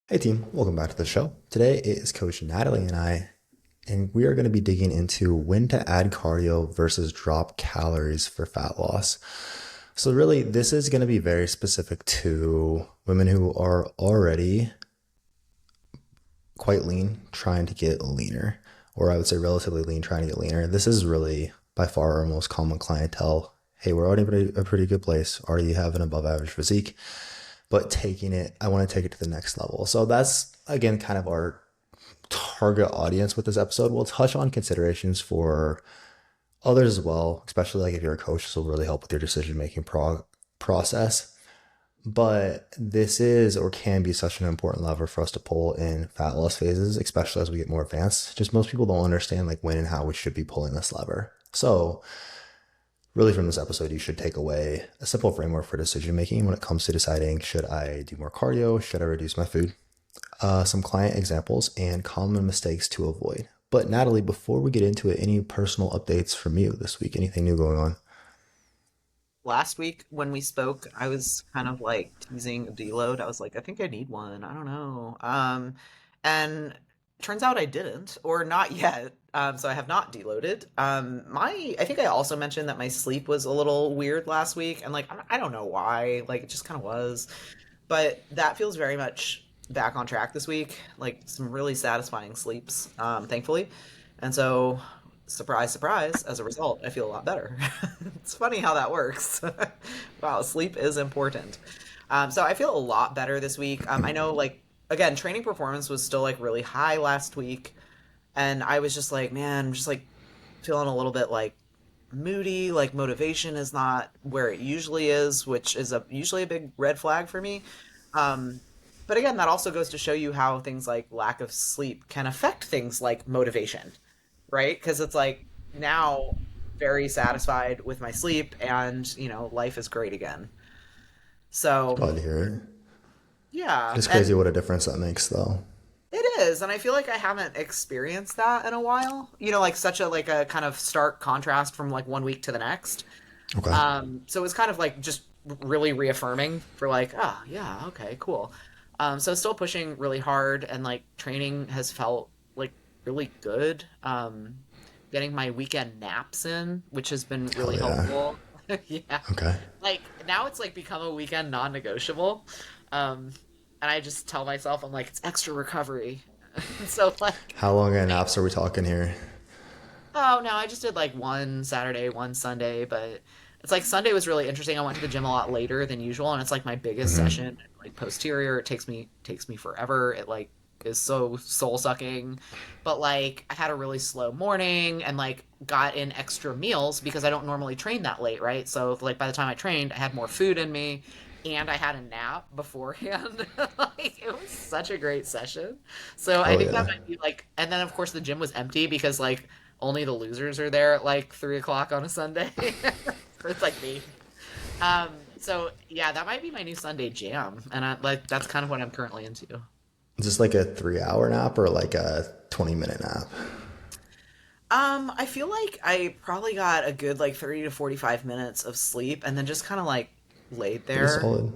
Hey team, welcome back to the show. Today it is Coach Natalie and I, and we are going to be digging into when to add cardio versus drop calories for fat loss. So, really, this is going to be very specific to women who are already quite lean, trying to get leaner, or I would say relatively lean, trying to get leaner. This is really by far our most common clientele. Hey, we're already at a pretty good place, already have an above average physique, but I want to take it to the next level. So that's again kind of our target audience with this episode. We'll touch on considerations for others as well, especially like if you're a coach, this will really help with your decision making process. But this is or can be such an important lever for us to pull in fat loss phases, especially as we get more advanced. Just most people don't understand like when and how we should be pulling this lever. So really from this episode, you should take away a simple framework for decision making when it comes to deciding, should I do more cardio? Should I reduce my food? Some client examples and common mistakes to avoid. But Natalie, before we get into it, any personal updates from you this week? Anything new going on? Last week when we spoke, I was kind of like teasing a deload. I was like, I think I need one. I don't know. And turns out I didn't, or not yet. So I have not deloaded. I think I also mentioned that my sleep was a little weird last week, and like I don't know why. Like it just kind of was, but that feels very much back on track this week. Like some really satisfying sleeps, thankfully. And so surprise, surprise, as a result, I feel a lot better. It's funny how that works. Wow, sleep is important. So I feel a lot better this week. I know, like, again, training performance was still like really high last week. And I was just like, man, I'm just like feeling a little bit like moody, like motivation is not where it usually is, which is usually a big red flag for me. Um, but again, that also goes to show you how things like lack of sleep can affect things like motivation, right? Because it's like now very satisfied with my sleep and, life is great again. So, Glad to hear it. yeah, It's crazy and what a difference that makes, though. it is, and I feel like I haven't experienced that in a while. Like such a kind of stark contrast from like one week to the next. Okay. So it was kind of like just really reaffirming for like, oh, yeah, okay, cool. So still pushing really hard and like training has felt like really good. Getting my weekend naps in, which has been Hell really yeah. helpful. Yeah. Okay. Like now it's like become a weekend non-negotiable. Um, and I just tell myself, I'm like, it's extra recovery. So like, How long in naps are we talking here? oh no, I just did like one Saturday, one Sunday, but it's like Sunday was really interesting. I went to the gym a lot later than usual, and it's like my biggest session, like posterior. It takes me forever. It like is so soul sucking. But like I had a really slow morning and like got in extra meals because I don't normally train that late, right? So like by the time I trained, I had more food in me and I had a nap beforehand. Like it was such a great session. So I Hell think that yeah. might be like, and then of course the gym was empty because like only the losers are there at like 3 o'clock on a Sunday. It's like me. So yeah, that might be my new Sunday jam, and I like that's kind of what I'm currently into. Is this like a 3 hour nap or like a 20-minute nap? I feel like I probably got a good like 30 to 45 minutes of sleep, and then just kind of like laid Pretty there. solid.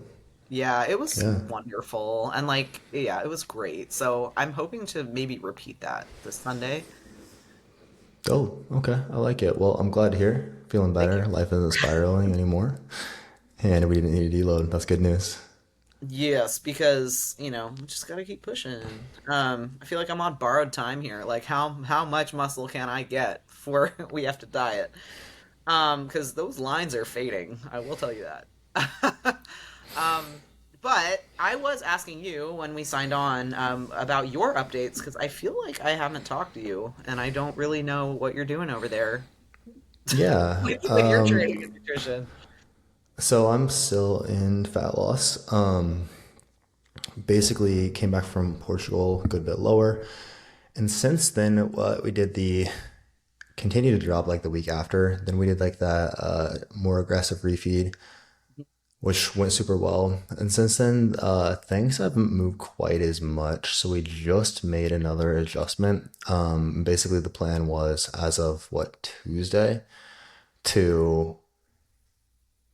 Yeah, it was Yeah. wonderful, and like yeah, it was great. So I'm hoping to maybe repeat that this Sunday. Oh, okay. I like it. Well, I'm glad to hear. Feeling Thank you. better. Life isn't spiraling anymore. And we didn't need a deload. That's good news. Yes, because, we just gotta keep pushing. I feel like I'm on borrowed time here. Like how much muscle can I get before we have to diet? Because those lines are fading. I will tell you that. Um, but I was asking you when we signed on, about your updates because I feel like I haven't talked to you and I don't really know what you're doing over there Yeah. with your training and nutrition. So I'm still in fat loss. Basically came back from Portugal a good bit lower. And since then, we did the continue to drop like the week after. Then we did like that more aggressive refeed, which went super well. And since then, things haven't moved quite as much. So we just made another adjustment. Basically, the plan was as of what, Tuesday, to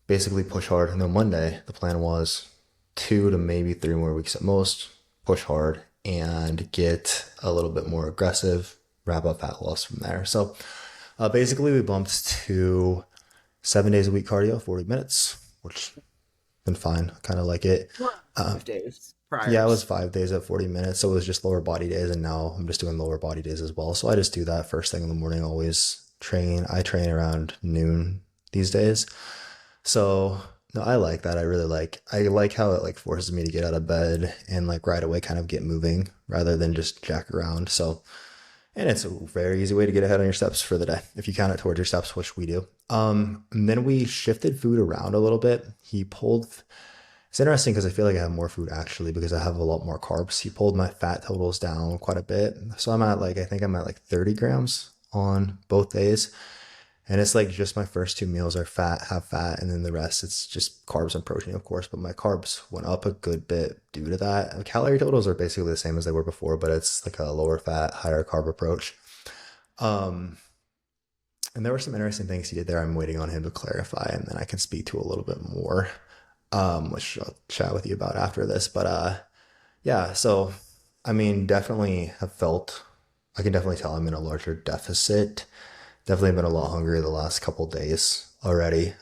basically push hard. And then Monday, the plan was 2 to maybe 3 more weeks at most. push hard, and get a little bit more aggressive, wrap up fat loss from there. So basically, we bumped to 7 days a week cardio, 40 minutes, which has been fine. Kind of like it. 5 days Yeah, it was priors. 5 days at 40 minutes. So it was just lower body days. And now I'm just doing lower body days as well. So I just do that first thing in the morning, always train. I train around noon these days. So no, I like that. I like how it like forces me to get out of bed and like right away kind of get moving rather than just jack around. So and it's a very easy way to get ahead on your steps for the day if you count it towards your steps, which we do. And then we shifted food around a little bit. It's interesting because I feel like I have more food actually because I have a lot more carbs. He pulled my fat totals down quite a bit. So I think I'm at like 30 grams on both days. And it's like just my first two meals are have fat, and then the rest it's just carbs and protein, of course. But my carbs went up a good bit due to that. Calorie totals are basically the same as they were before, but it's like a lower fat, higher carb approach. Um, and there were some interesting things he did there. I'm waiting on him to clarify, and then I can speak to a little bit more, which I'll chat with you about after this. But yeah, so I mean, definitely have felt. I can definitely tell I'm in a larger deficit. Definitely been a lot hungrier the last couple days already.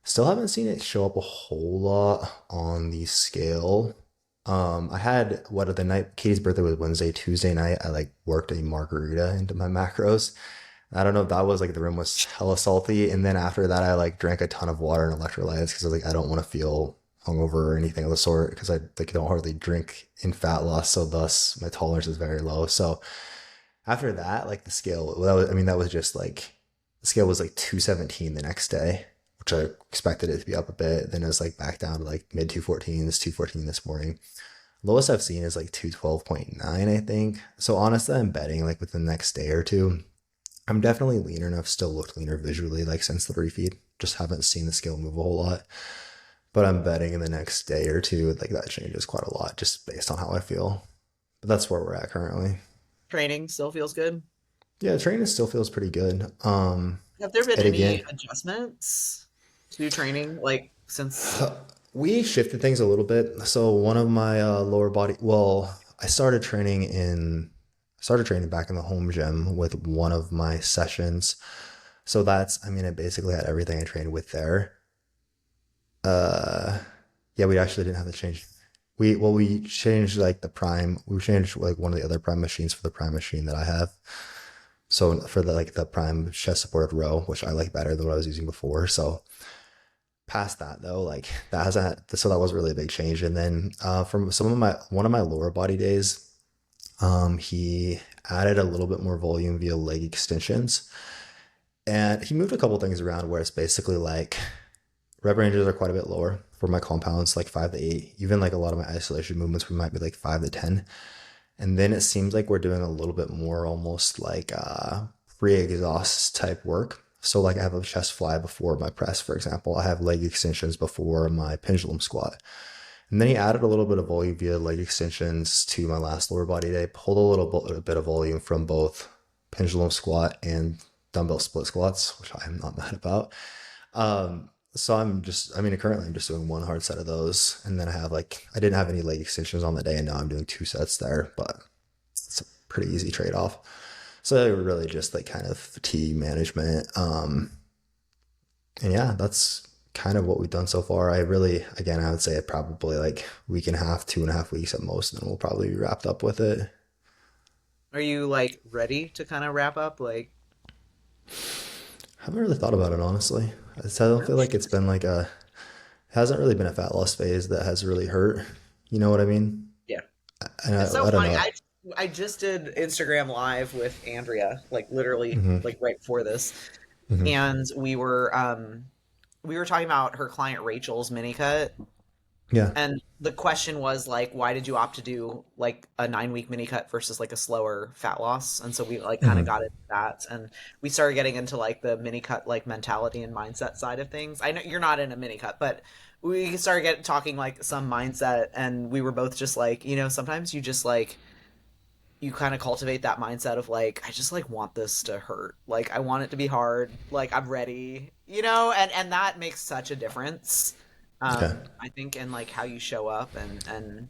Still haven't seen it show up a whole lot on the scale. I had what the night Katie's birthday was Wednesday, Tuesday night. I like worked a margarita into my macros. I don't know if that was like the room was hella salty, and then after that, I like drank a ton of water and electrolytes because I was like I don't want to feel hungover or anything of the sort because I like don't hardly drink in fat loss, so thus my tolerance is very low. So after that, like the scale, I mean, that was just like the scale was like 217 the next day, which I expected it to be up a bit. Then it was like back down to like mid 214s, 214 this morning. Lowest I've seen is like 212.9, I think. So honestly, I'm betting like within the next day or two, I'm definitely leaner and I've still looked leaner visually, like since the refeed. Just haven't seen the scale move a whole lot. But I'm betting in the next day or two, like that changes quite a lot just based on how I feel. But that's where we're at currently. Training still feels good. Yeah, training still feels pretty good. Have there been And any again, adjustments to training, like since? we shifted things a little bit. So one of my lower body, well, I started training back in the home gym with one of my sessions. So that's, I mean, I basically had everything I trained with there. Uh, yeah, we actually didn't have to change. We changed like the prime. We changed like one of the other prime machines for the prime machine that I have. So for the like the prime chest supported row, which I like better than what I was using before. So past that though, like that hasn't so that was really a big change. And then from some of my one of my lower body days, he added a little bit more volume via leg extensions. And he moved a couple things around where it's basically like rep ranges are quite a bit lower for my compounds, like 5 to 8. Even like a lot of my isolation movements, we might be like 5 to 10. And then it seems like we're doing a little bit more almost like pre-exhaust type work. So like I have a chest fly before my press, for example. I have leg extensions before my pendulum squat. And then he added a little bit of volume via leg extensions to my last lower body day, pulled a bit of volume from both pendulum squat and dumbbell split squats, which I am not mad about. So I mean, currently I'm just doing one hard set of those. And then I didn't have any leg extensions on the day, and now I'm doing two sets there, but it's a pretty easy trade off. So they were really just like kind of fatigue management. And yeah, that's kind of what we've done so far. Again, I would say probably like week and a half, 2.5 weeks at most, and then we'll probably be wrapped up with it. Are you like ready to kind of wrap up? Like, I haven't really thought about it honestly. I don't feel like it's been like a it hasn't really been a fat loss phase that has really hurt. You know what I mean? yeah. And It's so I don't funny. know. I just did Instagram live with Andrea, like literally Hmm. like right before this, Hmm. and we were talking about her client Rachel's mini cut. Yeah. And the question was like, why did you opt to do like a 9 week mini cut versus like a slower fat loss? And so we like kind of Hmm. got into that, and we started getting into like the mini cut like mentality and mindset side of things. I know you're not in a mini cut, but we started getting talking like some mindset, and we were both just like, sometimes you just like you kind of cultivate that mindset of like, I just like want this to hurt, like I want it to be hard, like I'm ready, and that makes such a difference. Okay. I think, and like how you show up, and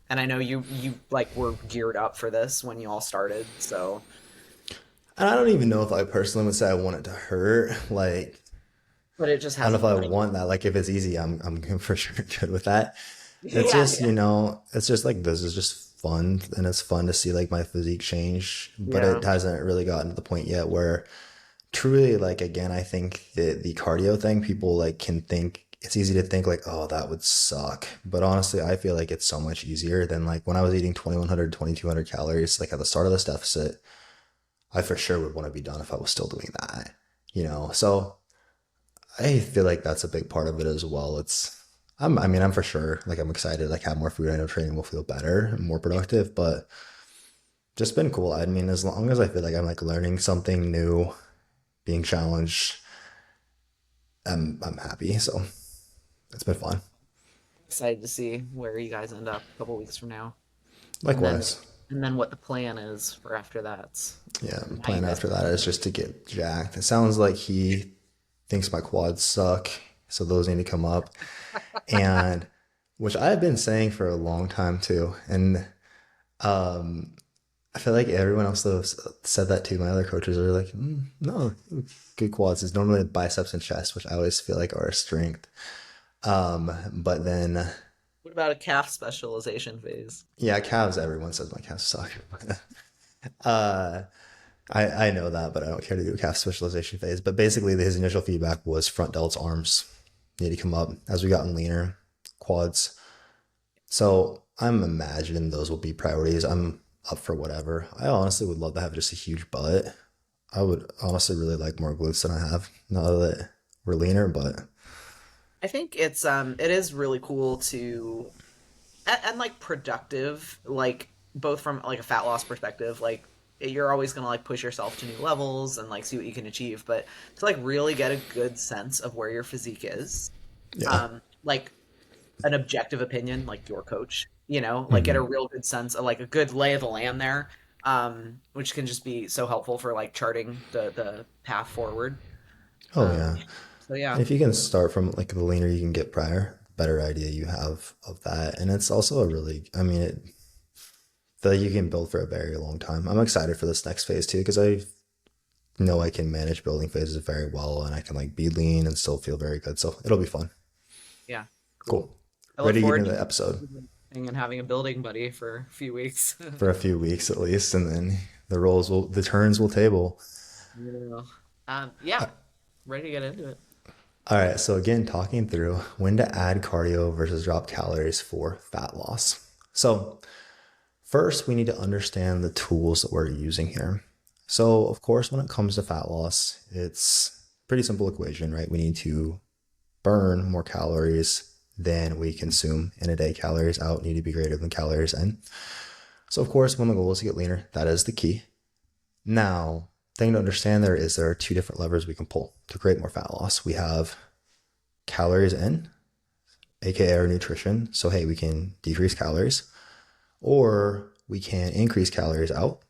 I know you like were geared up for this when you all started, so And I don't even know if I personally would say I want it to hurt. Like, but it just I don't know hasn't if I like want that. Like, if it's easy, I'm for sure good with that. It's yeah, just, it's just like this is just fun, and it's fun to see like my physique change, but yeah, it hasn't really gotten to the point yet where truly, like, again, I think the cardio thing, people like can think it's easy to think like, oh, that would suck. But honestly, I feel like it's so much easier than like when I was eating 2100, 2200 calories, like at the start of this deficit, I for sure would want to be done if I was still doing that, So I feel like that's a big part of it as well. I mean, I'm for sure like I'm excited, like have more food. I know training will feel better and more productive, but just been cool. I mean, as long as I feel like I'm like learning something new, being challenged, I'm happy. So it's been fun. excited to see where you guys end up a couple weeks from now, and then Likewise. what the plan is for after that, Yeah, and how you plan guys after can that is improve. just to get jacked. It sounds like he thinks my quads suck, so those need to come up. And which I've been saying for a long time too. And I feel like everyone else that has said that too. My other coaches are like, no, good quads is normally biceps and chest, which I always feel like are a strength. But then, What about a calf specialization phase? yeah, calves. Everyone says my calves suck. uh, I know that, but I don't care to do a calf specialization phase. But basically, his initial feedback was front delts, arms need to come up as we gotten leaner, quads. So I'm imagining those will be priorities. I'm up for whatever. I honestly would love to have just a huge butt. I would honestly really like more glutes than I have now that we're leaner, but I think it is really cool to and like productive, like both from like a fat loss perspective, like you're always gonna like push yourself to new levels and like see what you can achieve, but to like really get a good sense of where your physique is, yeah. like an objective opinion, like your coach, like get a Hmm. real good sense of like a good lay of the land there, which can just be so helpful for like charting the path forward. Oh Um, yeah. so yeah, And if you can start from like the leaner you can get prior, the better idea you have of that. And it's also a really, I mean, it that you can build for a very long time. I'm excited for this next phase too because I know I can manage building phases very well and I can like be lean and still feel very good. So it'll be fun. yeah, Cool. cool. I look Ready to get forward into to the episode and having a building buddy for a few weeks. for a few weeks at least, and then the turns will table. Yeah. Yeah, ready to get into it. All right. So again, talking through when to add cardio versus drop calories for fat loss. So first, we need to understand the tools that we're using here. So of course, when it comes to fat loss, it's a pretty simple equation, right? We need to burn more calories than we consume in a day. Calories out need to be greater than calories in. So of course, when the goal is to get leaner, that is the key. Now, thing to understand there are two different levers we can pull to create more fat loss. We have calories in, aka our nutrition. So hey, we can decrease calories, or we can increase calories out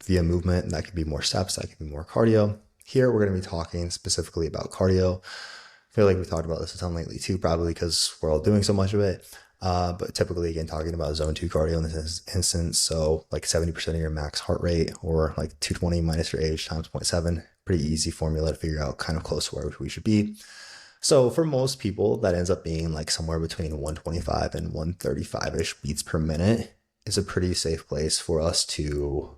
via movement. That could be more steps, that could be more cardio. Here we're going to be talking specifically about cardio. I feel like we've talked about this a ton lately too, probably because we're all doing so much of it. But typically, again, talking about zone two cardio in this instance. So, like 70% of your max heart rate, or like 220 minus your age times 0.7. Pretty easy formula to figure out, kind of close to where we should be. So, for most people, that ends up being like somewhere between 125 and 135 ish beats per minute is a pretty safe place for us to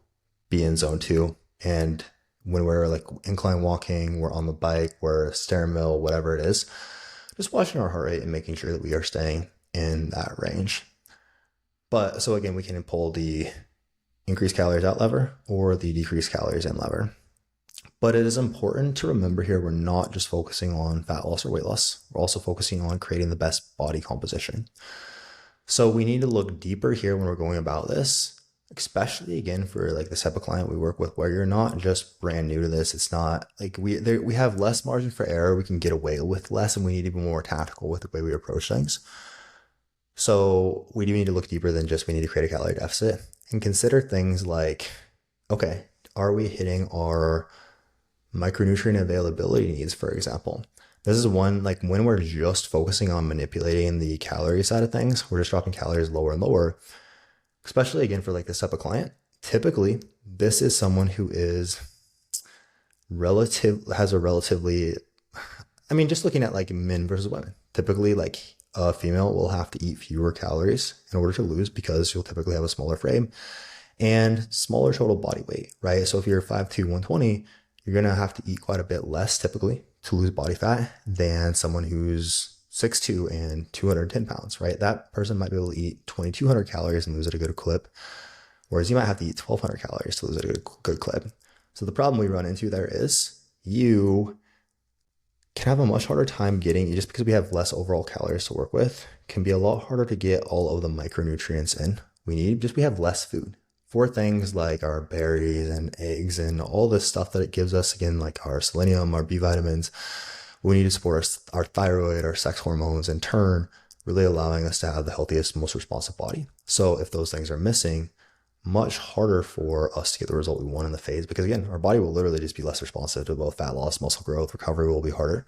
be in zone two. And when we're like incline walking, we're on the bike, we're stair mill, whatever it is, just watching our heart rate and making sure that we are staying in that range. But so again, we can pull the increase calories out lever or the decrease calories in lever. But it is important to remember here we're not just focusing on fat loss or weight loss. We're also focusing on creating the best body composition. So we need to look deeper here when we're going about this, especially again for like the type of client we work with where you're not just brand new to this. It's not like we have less margin for error. We can get away with less, and we need to be more tactical with the way we approach things. So we do need to look deeper than just we need to create a calorie deficit and consider things like, okay, are we hitting our micronutrient availability needs, for example? This is one, like when we're just focusing on manipulating the calorie side of things, we're just dropping calories lower and lower, especially again for like this type of client. Typically, this is someone who is has a relatively, I mean, just looking at like men versus women, typically like a female will have to eat fewer calories in order to lose because you'll typically have a smaller frame and smaller total body weight, right? So if you're 5'2", 120, you're going to have to eat quite a bit less typically to lose body fat than someone who's 6'2" and 210 pounds, right? That person might be able to eat 2,200 calories and lose at a good clip, whereas you might have to eat 1,200 calories to lose at a good clip. So the problem we run into there is you can have a much harder time getting, just because we have less overall calories to work with, can be a lot harder to get all of the micronutrients in we need, just we have less food for things like our berries and eggs and all this stuff that it gives us, again, like our selenium, our B vitamins. We need to support our thyroid, our sex hormones, in turn, really allowing us to have the healthiest, most responsive body. So if those things are missing, much harder for us to get the result we want in the phase, because again, our body will literally just be less responsive to both fat loss, muscle growth, recovery will be harder.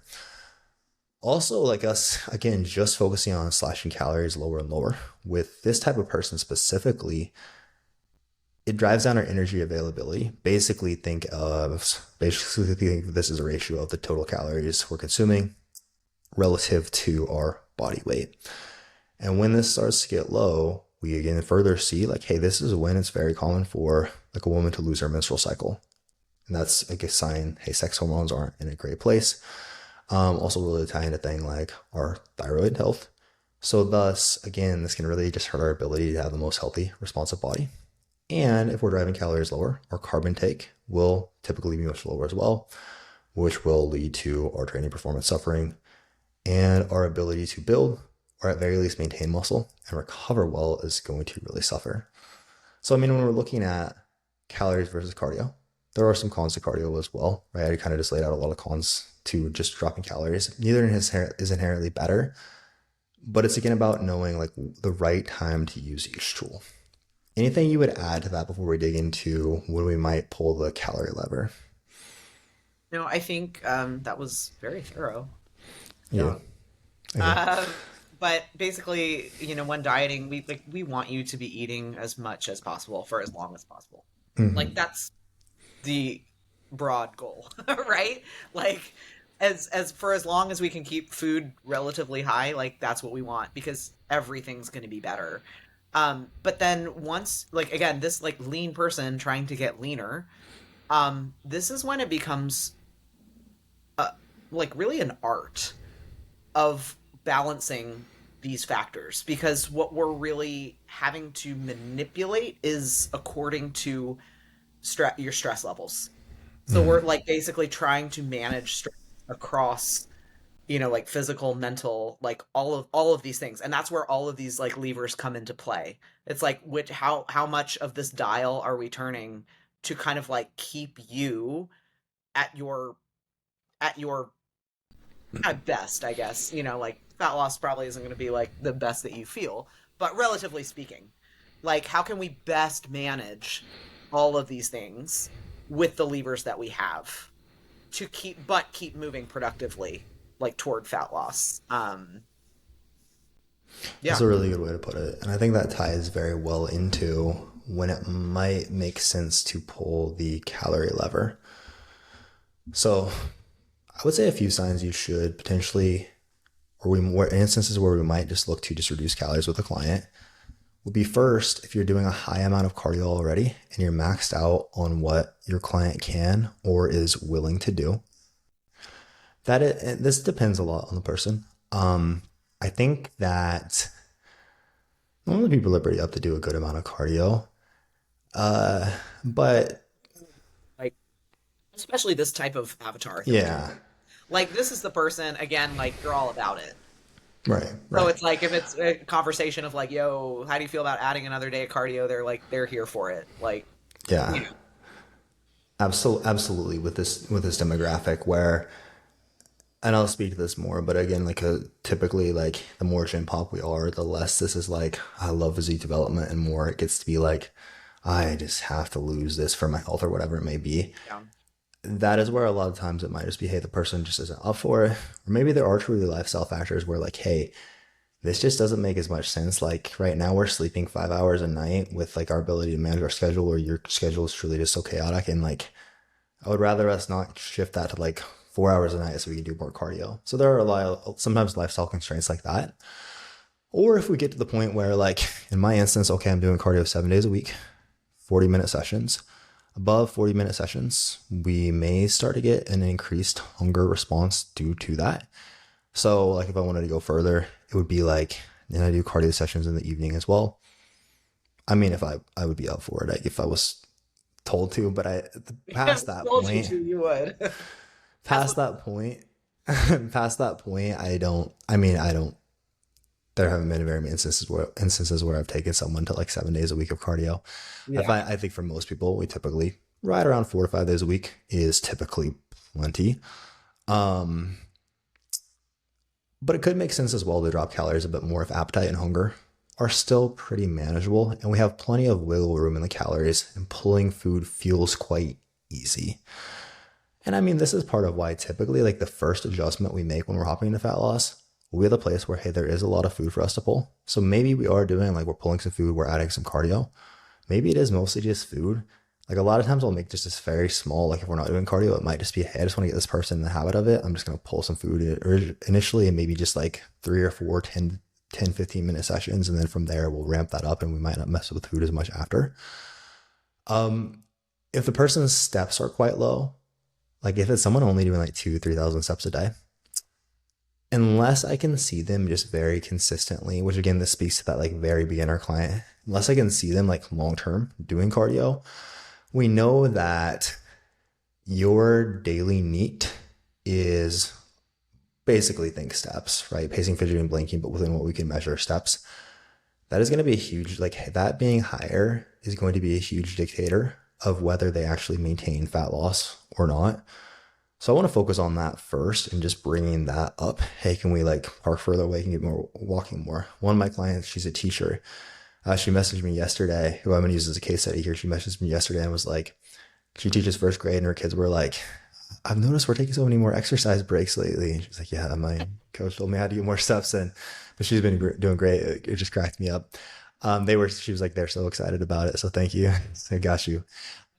Also, like us, again, just focusing on slashing calories lower and lower. With this type of person specifically, it drives down our energy availability. Basically think of this as a ratio of the total calories we're consuming relative to our body weight. And when this starts to get low, we again further see like, hey, this is when it's very common for like a woman to lose her menstrual cycle. And that's like a sign, hey, sex hormones aren't in a great place. Also really tie into thing like our thyroid health. So thus, again, this can really just hurt our ability to have the most healthy, responsive body. And if we're driving calories lower, our carb intake will typically be much lower as well, which will lead to our training performance suffering and our ability to build or at very least maintain muscle and recover well is going to really suffer. So, I mean, when we're looking at calories versus cardio, there are some cons to cardio as well, right? I kind of just laid out a lot of cons to just dropping calories. Neither is inherently better, but it's again about knowing like the right time to use each tool. Anything you would add to that before we dig into when we might pull the calorie lever? No, I think that was very thorough. Yeah. Job. Okay. But basically, when dieting, we want you to be eating as much as possible for as long as possible. Like Mm-hmm. that's the broad goal, right? Like as for as long as we can keep food relatively high, like that's what we want because everything's going to be better. But then once like again, this like lean person trying to get leaner, this is when it becomes uh, like really an art of balancing these factors because what we're really having to manipulate is according to your stress levels. So we're Mm-hmm. like basically trying to manage stress across, like physical, mental, like all of these things. And that's where all of these like levers come into play. It's like which how much of this dial are we turning to kind of like keep you at your at best, I guess. Like fat loss probably isn't going to be like the best that you feel, but relatively speaking, like how can we best manage all of these things with the levers that we have to keep moving productively like toward fat loss. That's Yeah. a really good way to put it. And I think that ties very well into when it might make sense to pull the calorie lever. So I would say a few signs you should potentially, or instances where we might just look to just reduce calories with a client would be first, if you're doing a high amount of cardio already and you're maxed out on what your client can or is willing to do. This depends a lot on the person. I think that normally people are pretty up to do a good amount of cardio. Uh, but Like especially this type of avatar that we're talking yeah, about. Like this is the person again like you're all about it. right, So right. it's like if it's a conversation of like, "Yo, how do you feel about adding another day of cardio?" They're here for it. Like, you Yeah, know. absolutely with this demographic where, and I'll speak to this more, but again, typically like the more gym pop we are, the less this is like I love physique development, and more it gets to be like I just have to lose this for my health or whatever it may be. Yeah. that is where a lot of times it might just be, hey, the person just isn't up for it. Or maybe there are truly lifestyle factors where, like, hey, this just doesn't make as much sense. Like right now, we're sleeping 5 hours a night with like our ability to manage our schedule, or your schedule is truly just so chaotic. And like, I would rather us not shift that to like 4 hours a night so we can do more cardio. So there are a lot of sometimes lifestyle constraints like that. Or if we get to the point where, like in my instance, okay, I'm doing cardio 7 days a week, 40-minute sessions. Above 40-minute sessions, we may start to get an increased hunger response due to that. So, like, if I wanted to go further, it would be like, and I do cardio sessions in the evening as well. I mean, if I would be up for it, like, if I was told to, but If past I that told you point, to, you would. As past that point, past that point, I don't. I mean, I don't. There haven't been very many instances where I've taken someone to like 7 days a week of cardio. yeah. I think for most people, we typically right around 4 to 5 days a week is typically plenty. Um, but it could make sense as well to drop calories a bit more if appetite and hunger are still pretty manageable and we have plenty of wiggle room in the calories and pulling food feels quite easy. And I mean, this is part of why typically like the first adjustment we make when we're hopping into fat loss will be the place where, hey, there is a lot of food for us to pull. So maybe we are doing like we're pulling some food, we're adding some cardio. Maybe it is mostly just food. Like a lot of times I'll make just this very small, like if we're not doing cardio, it might just be, hey, I just want to get this person in the habit of it. I'm just going to pull some food initially and maybe just like 3 or 4, 10, 15-minute sessions. And then from there, we'll ramp that up and we might not mess with food as much after. Um, if the person's steps are quite low, like if it's someone only doing like 3,000 steps a day, unless I can see them just very consistently, which again, this speaks to that like very beginner client, unless I can see them like long term doing cardio, we know that your daily NEAT is basically think steps, right? Pacing, fidgeting, and blinking, but within what we can measure steps. That is going to be a huge, like that being higher is going to be a huge dictator of whether they actually maintain fat loss or not. So I want to focus on that first and just bringing that up. Hey, can we like park further away and get more walking more? One of my clients, she's a teacher. She messaged me yesterday, who I'm going to use as a case study here. She messaged me yesterday and was like, she teaches first grade and her kids were like, I've noticed we're taking so many more exercise breaks lately. And she's like, yeah, my coach told me I had to get more steps in, but she's been doing great. It just cracked me up. She was like, they're so excited about it. So thank you. I got you.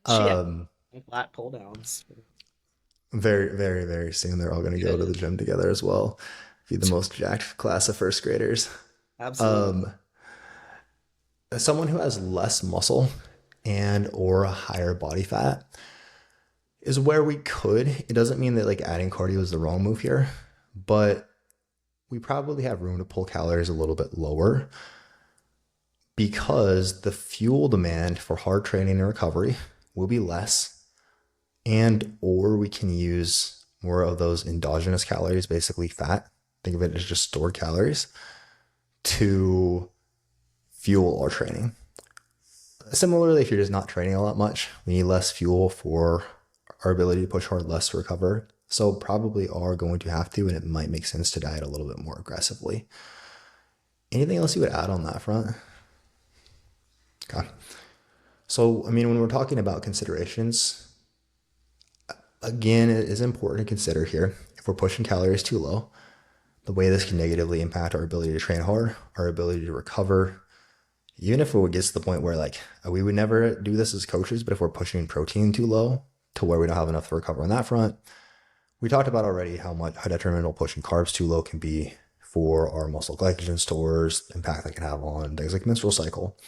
She had Um, flat pull downs. very, very, very soon they're all going to go to the gym together as well. Be the most jacked class of first graders. Absolutely. Um, someone who has less muscle and or a higher body fat is where we could. It doesn't mean that like adding cardio is the wrong move here, but we probably have room to pull calories a little bit lower because the fuel demand for hard training and recovery will be less, and or we can use more of those endogenous calories, basically fat. Think of it as just stored calories to fuel our training. Similarly, if you're just not training a lot much, we need less fuel for our ability to push hard, less to recover. So probably are going to have to, and it might make sense to diet a little bit more aggressively. Anything else you would add on that front? Okay. So, I mean, when we're talking about considerations, again, it is important to consider here if we're pushing calories too low, the way this can negatively impact our ability to train hard, our ability to recover. Even if it gets to the point where like we would never do this as coaches, but if we're pushing protein too low to where we don't have enough to recover on that front, we talked about already how detrimental pushing carbs too low can be for our muscle glycogen stores, impact that can have on things like menstrual cycle.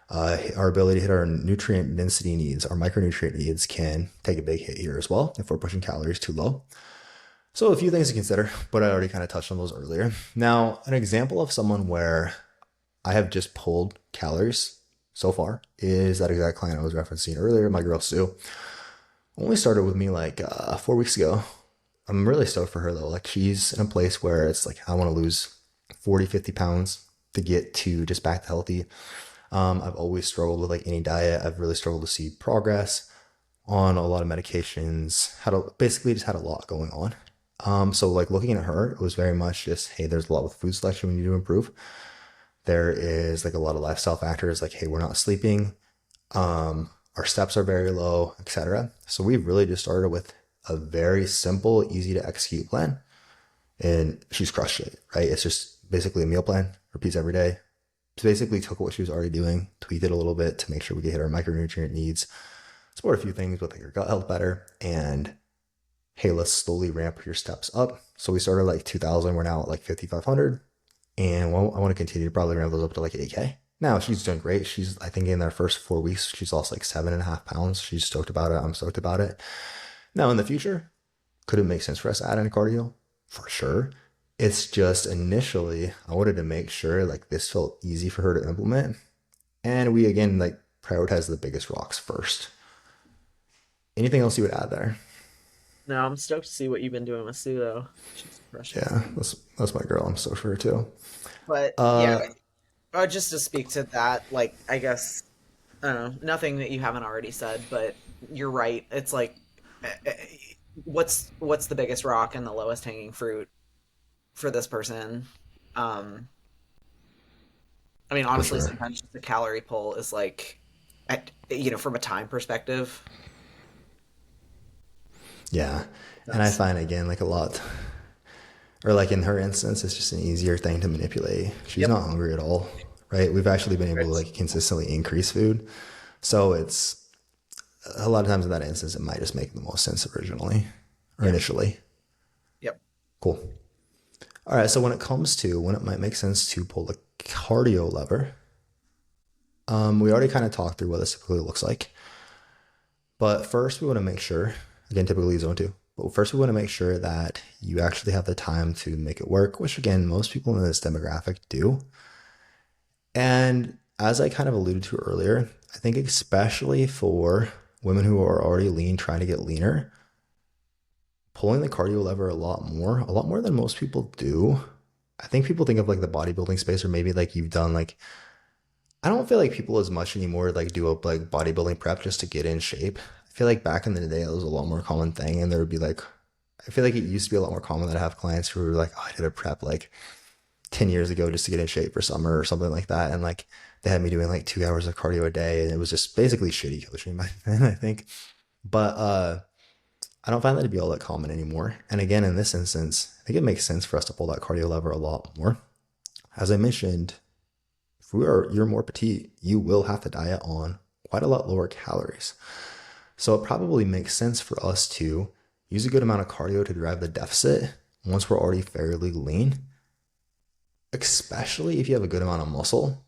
Our ability to hit our nutrient density needs, our micronutrient needs can take a big hit here as well if we're pushing calories too low. So a few things to consider, but I already kind of touched on those earlier. Now, an example of someone where I have just pulled calories so far is that exact client I was referencing earlier, my girl Sue. Only started with me like 4 weeks ago. I'm really stoked for her though. Like she's in a place where it's like, I want to lose 40, 50 pounds to get to just back to healthy. I've always struggled with like any diet. I've really struggled to see progress on a lot of medications. Basically just had a lot going on. So like looking at her, it was very much just, hey, there's a lot with food selection we need to improve. There is like a lot of lifestyle factors like, hey, we're not sleeping. Our steps are very low, etc. So we've really just started with, a very simple, easy to execute plan, and she's crushed it, right? It's just basically a meal plan, repeats every day. She basically took what she was already doing, tweaked it a little bit to make sure we could hit our micronutrient needs, support a few things with like your gut health better, and hey, let's slowly ramp your steps up. So we started like 2,000, we're now at like 5,500, and I want to continue to probably ramp those up to like 8K. Now she's doing great. She's, I think in their first 4 weeks, she's lost like 7.5 pounds. She's stoked about it. I'm stoked about it. Now in the future, could it make sense for us to add in cardio? For sure. It's just initially, I wanted to make sure like this felt easy for her to implement. And we again like prioritize the biggest rocks first. Anything else you would add there? No, I'm stoked to see what you've been doing with Sue though. She's crushing it. Yeah, that's my girl. I'm stoked for her too. But yeah, Uh, just to speak to that, like I guess I don't know, nothing that you haven't already said, but you're right. It's like, what's the biggest rock and the lowest hanging fruit for this person? Um, I mean, for honestly, sure. sometimes just the calorie pull is like, from a time perspective, Yeah. And I that's find again, like a lot, or like in her instance, it's just an easier thing to manipulate. She's yep. not hungry at all, right? We've actually been able to It's, like consistently increase food. So it's a lot of times in that instance, it might just make the most sense originally or yeah. initially. Yep. Cool. All right. So when it comes to when it might make sense to pull the cardio lever, we already kind of talked through what this typically looks like. But first, we want to make sure, again, typically zone two, but first, we want to make sure that you actually have the time to make it work, which again, most people in this demographic do. And as I kind of alluded to earlier, I think especially for women who are already lean, trying to get leaner, pulling the cardio lever a lot more than most people do. I think people think of like the bodybuilding space, or maybe like you've done like, I don't feel like people as much anymore like do a like bodybuilding prep just to get in shape. I feel like back in the day it was a lot more common thing, and there would be like, I feel like it used to be a lot more common that I have clients who were like, oh, I did a prep like 10 years ago just to get in shape for summer or something like that. And like they had me doing like 2 hours of cardio a day, and it was just basically shitty coaching back then, I think. But I don't find that to be all that common anymore. And again, in this instance, I think it makes sense for us to pull that cardio lever a lot more. As I mentioned, if you're more petite, you will have to diet on quite a lot lower calories. So it probably makes sense for us to use a good amount of cardio to drive the deficit once we're already fairly lean, especially if you have a good amount of muscle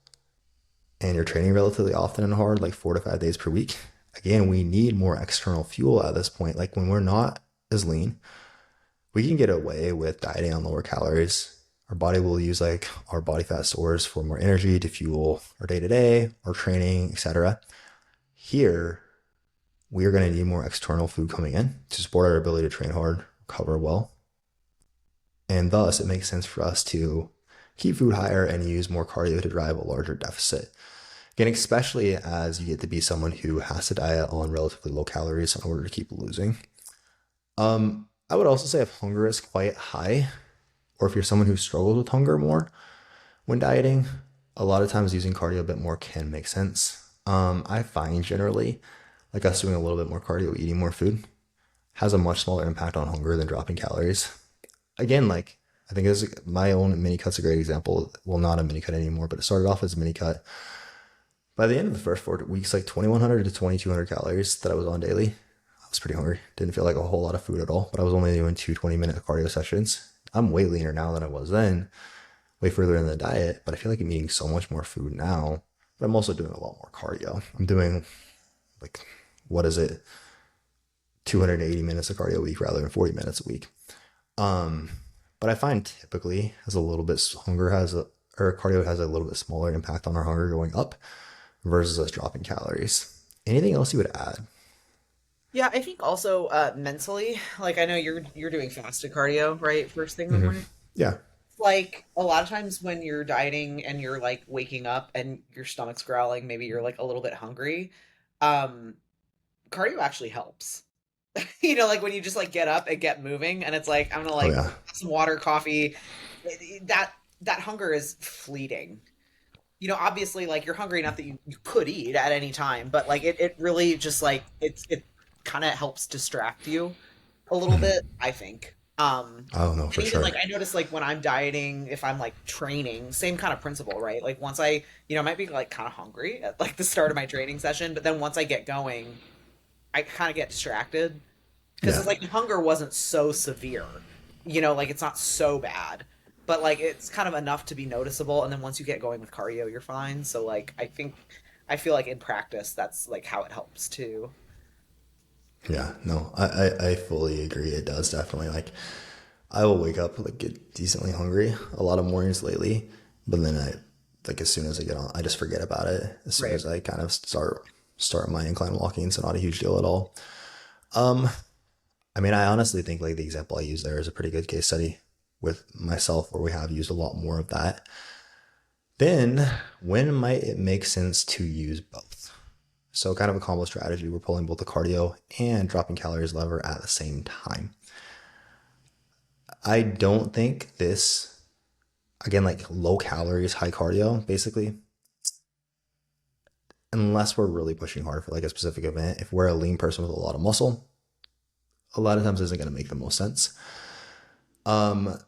and you're training relatively often and hard, like 4 to 5 days per week. Again, we need more external fuel at this point. Like when we're not as lean, we can get away with dieting on lower calories. Our body will use like our body fat stores for more energy to fuel our day to day, our training, etc. Here, we are going to need more external food coming in to support our ability to train hard, recover well. And thus, it makes sense for us to keep food higher and use more cardio to drive a larger deficit. Again, especially as you get to be someone who has to diet on relatively low calories in order to keep losing. I would also say if hunger is quite high, or if you're someone who struggles with hunger more when dieting, a lot of times using cardio a bit more can make sense. I find generally like us doing a little bit more cardio, eating more food, has a much smaller impact on hunger than dropping calories. Again, like I think this is my own mini cut's a great example. Well, not a mini cut anymore, but it started off as a mini cut. By the end of the first 4 weeks, like 2,100 to 2,200 calories that I was on daily. I was pretty hungry. Didn't feel like a whole lot of food at all, but I was only doing two 20-minute cardio sessions. I'm way leaner now than I was then, way further in the diet, but I feel like I'm eating so much more food now. But I'm also doing a lot more cardio. I'm doing like, what is it? 280 minutes of cardio a week rather than 40 minutes a week. Um, but I find typically as a little bit hunger has a or cardio has a little bit smaller impact on our hunger going up versus us dropping calories. Anything else you would add? Yeah, I think also mentally, like I know you're doing fasted cardio, right? First thing in the Mm-hmm. morning. Yeah. Like a lot of times when you're dieting and you're like waking up and your stomach's growling, maybe you're like a little bit hungry. Um, Cardio actually helps. Like when you just like get up and get moving and it's like I'm gonna Oh like yeah. have some water, coffee. That hunger is fleeting. Obviously like you're hungry enough that you could eat at any time, but like it really just like it kind of helps distract you. a little Mhm. bit, I think. Oh no, And for even like sure. I notice like when I'm dieting, if I'm like training, same kind of principle, right? Like once I might be like kind of hungry at like the start of my training session, but then once I get going, I kind of get distracted because Yeah. it's like the hunger wasn't so severe, like it's not so bad, but like it's kind of enough to be noticeable. And then once you get going with cardio, you're fine. So like I feel like in practice, that's like how it helps too. Yeah, no, I fully agree. It does definitely. Like, I will wake up like get decently hungry a lot of mornings lately, but then like as soon as I get on, I just forget about it. As soon Right. as I kind of start my incline walking, so not a huge deal at all. I mean, I honestly think like the example I use there is a pretty good case study with myself, where we have used a lot more of that. Then, when might it make sense to use both? So, kind of a combo strategy. We're pulling both the cardio and dropping calories lever at the same time. I don't think this, again, like low calories, high cardio, basically, unless we're really pushing hard for like a specific event. If we're a lean person with a lot of muscle, a lot of times isn't going to make the most sense. Um,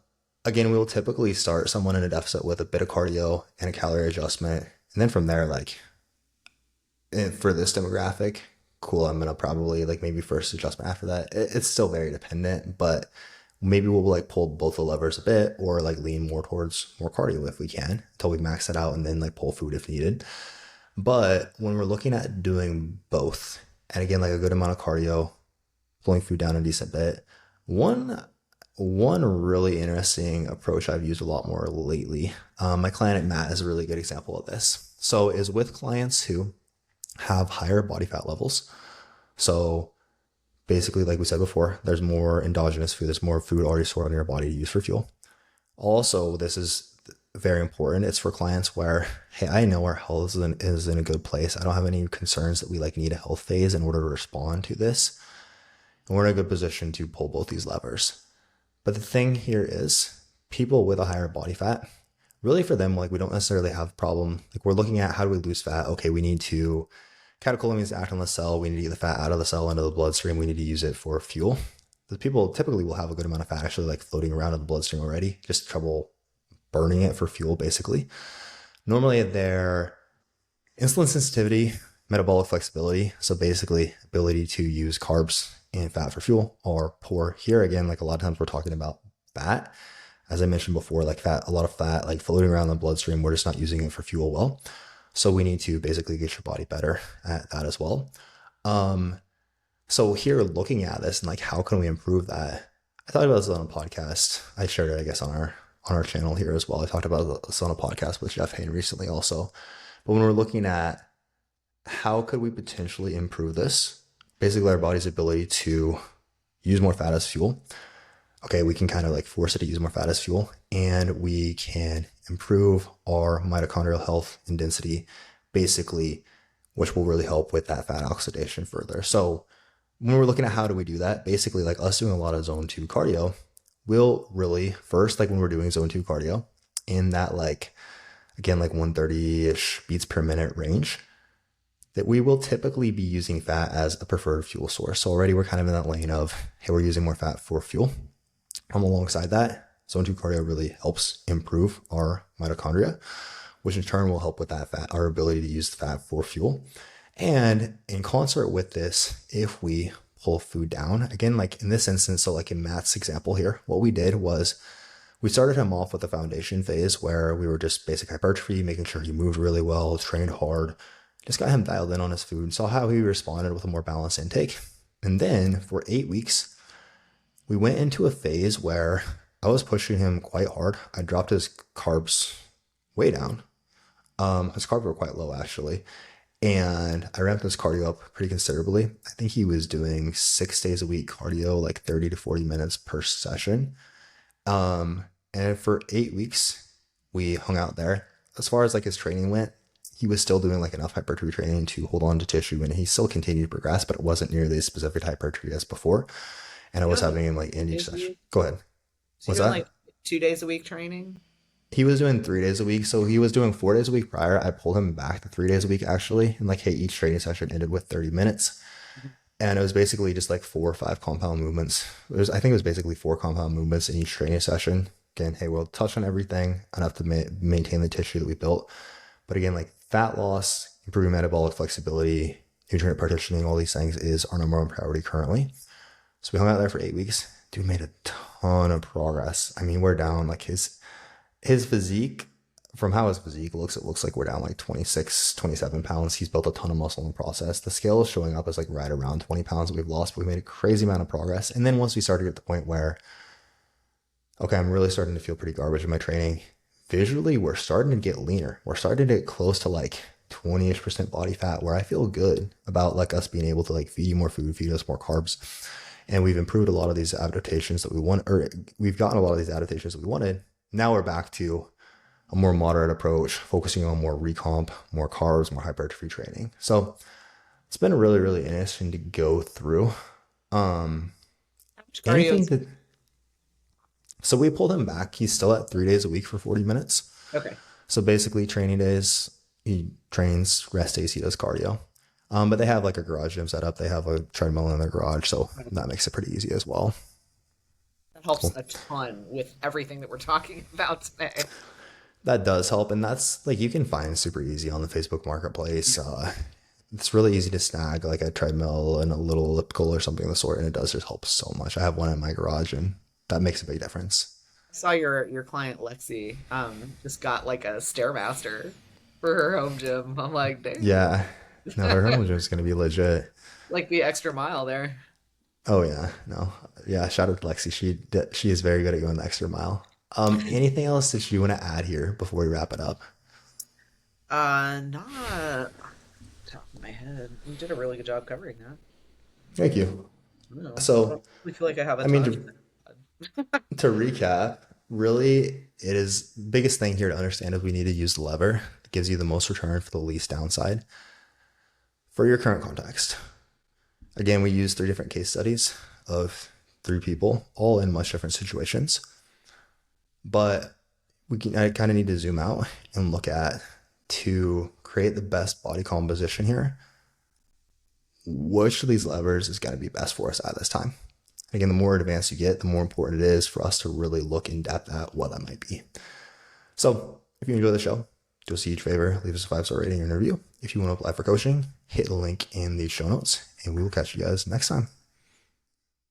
Again, we will typically start someone in a deficit with a bit of cardio and a calorie adjustment. And then from there, like for this demographic, cool, I'm gonna probably like maybe first adjustment after that. It's still very dependent, but maybe we'll like pull both the levers a bit or like lean more towards more cardio if we can until we max it out and then like pull food if needed. But when we're looking at doing both, and again, like a good amount of cardio, pulling food down a decent bit, one one really interesting approach I've used a lot more lately. My client Matt is a really good example of this. So is with clients who have higher body fat levels. So basically, like we said before, there's more endogenous food, there's more food already stored in your body to use for fuel. Also, this is very important. It's for clients where, hey, I know our health is in a good place. I don't have any concerns that we like need a health phase in order to respond to this. And we're in a good position to pull both these levers. But the thing here is people with a higher body fat, really for them, like we don't necessarily have a problem. Like we're looking at how do we lose fat? Okay, we need to catecholamines act on the cell. We need to get the fat out of the cell into the bloodstream. We need to use it for fuel. The people typically will have a good amount of fat actually like floating around in the bloodstream already, just trouble burning it for fuel basically. Normally their insulin sensitivity, metabolic flexibility, so basically ability to use carbs and fat for fuel are poor. Here again, like a lot of times we're talking about fat. As I mentioned before, like fat, a lot of fat like floating around in the bloodstream, we're just not using it for fuel well. So we need to basically get your body better at that as well. Um, so here looking at this and like how can we improve that? I thought about this on a podcast. I shared it, I guess, on our channel here as well. I talked about this on a podcast with Jeff Hain recently also. But when we're looking at how could we potentially improve this, basically our body's ability to use more fat as fuel. Okay, we can kind of like force it to use more fat as fuel, and we can improve our mitochondrial health and density, basically, which will really help with that fat oxidation further. So when we're looking at how do we do that, basically like us doing a lot of zone 2 cardio will really first, like when we're doing zone 2 cardio in that like again like 130-ish beats per minute range, that we will typically be using fat as a preferred fuel source. So already we're kind of in that lane of, hey, we're using more fat for fuel. Alongside that, zone 2 cardio really helps improve our mitochondria, which in turn will help with that fat, our ability to use the fat for fuel. And in concert with this, if we pull food down, again, like in this instance, so like in Matt's example here, what we did was we started him off with the foundation phase where we were just basic hypertrophy, making sure he moved really well, trained hard, just got him dialed in on his food, saw how he responded with a more balanced intake. And then for 8 weeks, we went into a phase where I was pushing him quite hard. I dropped his carbs way down. His carbs were quite low actually. And I ramped his cardio up pretty considerably. I think he was doing 6 days a week cardio, like 30 to 40 minutes per session. And for 8 weeks, we hung out there. As far as like his training went, he was still doing like enough hypertrophy training to hold on to tissue, and he still continued to progress, but it wasn't nearly as specific hypertrophy as before. And I He was was like having him like in each 2 days a session. week. Go ahead. Is he What's doing that? like 2 days a week training? He was doing 3 days a week. So he was doing 4 days a week prior. I pulled him back to 3 days a week actually. And like, hey, each training session ended with 30 minutes. And it was basically just like 4 or 5 compound movements. I think it was basically 4 compound movements in each training session. Again, hey, we'll touch on everything enough to maintain the tissue that we built. But again, like fat loss, improving metabolic flexibility, nutrient partitioning, all these things is our number one priority currently. So we hung out there for 8 weeks. Dude made a ton of progress. I mean, we're down like his physique, from how his physique looks, it looks like we're down like 26, 27 pounds. He's built a ton of muscle in the process. The scale is showing up as like right around 20 pounds that we've lost, but we made a crazy amount of progress. And then once we started to get to the point where, okay, I'm really starting to feel pretty garbage in my training, visually, we're starting to get leaner. We're starting to get close to like 20-ish% body fat, where I feel good about like us being able to like feed you more food, feed us more carbs. And we've improved a lot of these adaptations that we want, or we've gotten a lot of these adaptations that we wanted. Now we're back to a more moderate approach, focusing on more recomp, more carbs, more hypertrophy training. So it's been really, really interesting to go through. Um, Cardio anything is that, so we pulled him back. He's still at 3 days a week for 40 minutes. okay. So basically training days, he trains, rest days, he does cardio. But they have like a garage gym set up. They have a treadmill in their garage. So that makes it pretty easy as well. That helps Cool. a ton with everything that we're talking about today. That does help. And that's like, you can find super easy on the Facebook marketplace. It's really easy to snag like a treadmill and a little elliptical or something of the sort. And it does just help so much. I have one in my garage and that makes a big difference. I saw your client Lexi just got like a Stairmaster for her home gym. I'm like, dang, Yeah. No, her home gym is going to be legit. like the extra mile there. Oh yeah. No. Yeah. Shout out to Lexi. She is very good at going the extra mile. Anything else that you want to add here before we wrap it up? Not off the top of my head. You did a really good job covering that. Thank you. No, I So, don't really feel like I have a I mean, ton. to recap, really, it is biggest thing here to understand is we need to use the lever that gives you the most return for the least downside for your current context. Again, we use 3 different case studies of 3 people, all in much different situations. But I kind of need to zoom out and look at, to create the best body composition here, which of these levers is going to be best for us at this time. Again, the more advanced you get, the more important it is for us to really look in depth at what that might be. So if you enjoy the show, do us a huge favor, leave us a 5-star rating and review. If you want to apply for coaching, hit the link in the show notes, and we will catch you guys next time.